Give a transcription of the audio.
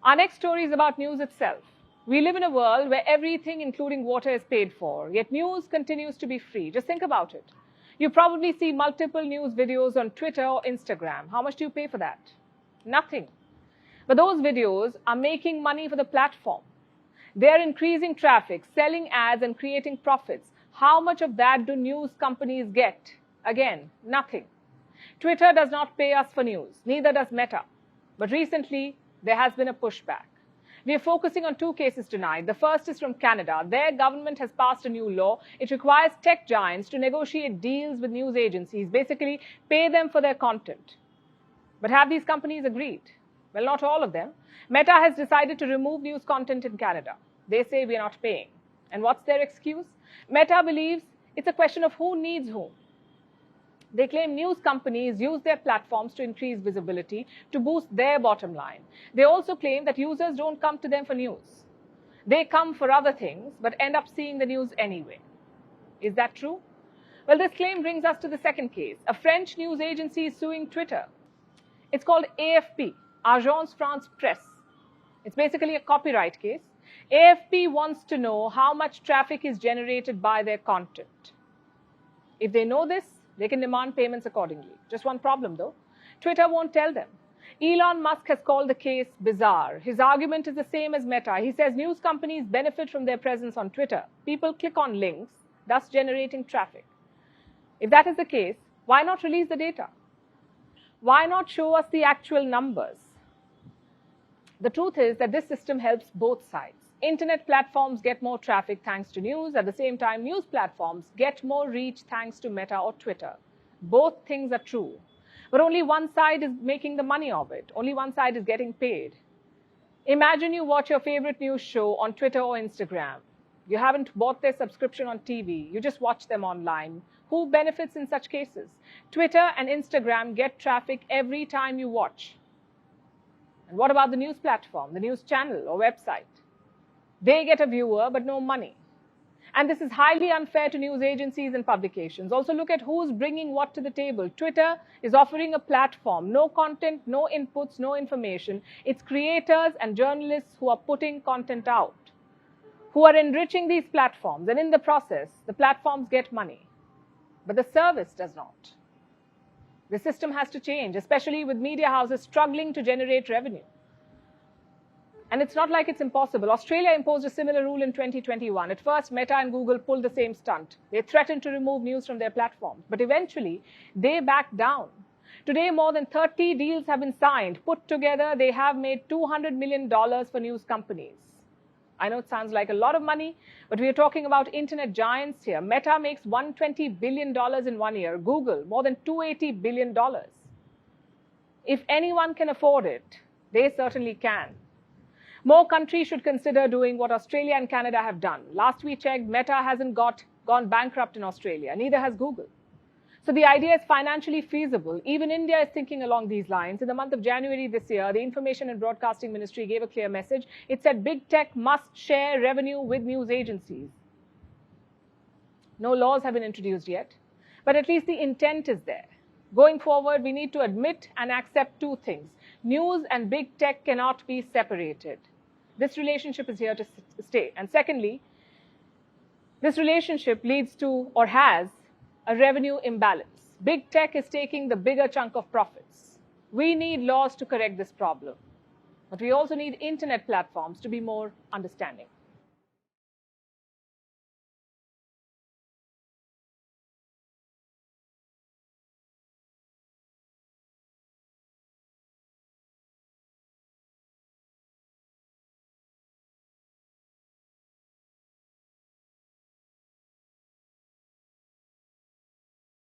Our next story is about news itself. We live in a world where everything, including water, is paid for, yet news continues to be free. Just think about it. You probably see multiple news videos on Twitter or Instagram. How much do you pay for that? Nothing. But those videos are making money for the platform. They are increasing traffic, selling ads, and creating profits. How much of that do news companies get? Again, nothing. Twitter does not pay us for news, neither does Meta. But recently, there has been a pushback. We are focusing on two cases tonight. The first is from Canada. Their government has passed a new law. It requires tech giants to negotiate deals with news agencies, basically pay them for their content. But have these companies agreed? Well, not all of them. Meta has decided to remove news content in Canada. They say we are not paying. And what's their excuse? Meta believes it's a question of who needs whom. They claim news companies use their platforms to increase visibility, to boost their bottom line. They also claim that users don't come to them for news. They come for other things, but end up seeing the news anyway. Is that true? Well, this claim brings us to the second case. A French news agency is suing Twitter. It's called AFP, Agence France Presse. It's basically a copyright case. AFP wants to know how much traffic is generated by their content. If they know this, they can demand payments accordingly. Just one problem though. Twitter won't tell them. Elon Musk has called the case bizarre. His argument is the same as Meta. He says news companies benefit from their presence on Twitter. People click on links, thus generating traffic. If that is the case, why not release the data? Why not show us the actual numbers? The truth is that this system helps both sides. Internet platforms get more traffic thanks to news. At the same time, news platforms get more reach thanks to Meta or Twitter. Both things are true. But only one side is making the money of it. Only one side is getting paid. Imagine you watch your favorite news show on Twitter or Instagram. You haven't bought their subscription on TV. You just watch them online. Who benefits in such cases? Twitter and Instagram get traffic every time you watch. And what about the news platform, the news channel or website? They get a viewer, but no money. And this is highly unfair to news agencies and publications. Also look at who's bringing what to the table. Twitter is offering a platform, no content, no inputs, no information. It's creators and journalists who are putting content out, who are enriching these platforms. And in the process, the platforms get money. But the service does not. The system has to change, especially with media houses struggling to generate revenue. And it's not like it's impossible. Australia imposed a similar rule in 2021. At first, Meta and Google pulled the same stunt. They threatened to remove news from their platforms. But eventually, they backed down. Today, more than 30 deals have been signed. Put together, they have made $200 million for news companies. I know it sounds like a lot of money, but we are talking about internet giants here. Meta makes $120 billion in 1 year. Google, more than $280 billion. If anyone can afford it, they certainly can. More countries should consider doing what Australia and Canada have done. Last we checked, Meta hasn't gone bankrupt in Australia. Neither has Google. So the idea is financially feasible. Even India is thinking along these lines. In the month of January this year, the Information and Broadcasting Ministry gave a clear message. It said big tech must share revenue with news agencies. No laws have been introduced yet, but at least the intent is there. Going forward, we need to admit and accept two things. News and big tech cannot be separated. This relationship is here to stay. And secondly, this relationship leads to or has a revenue imbalance. Big tech is taking the bigger chunk of profits. We need laws to correct this problem. But we also need internet platforms to be more understanding.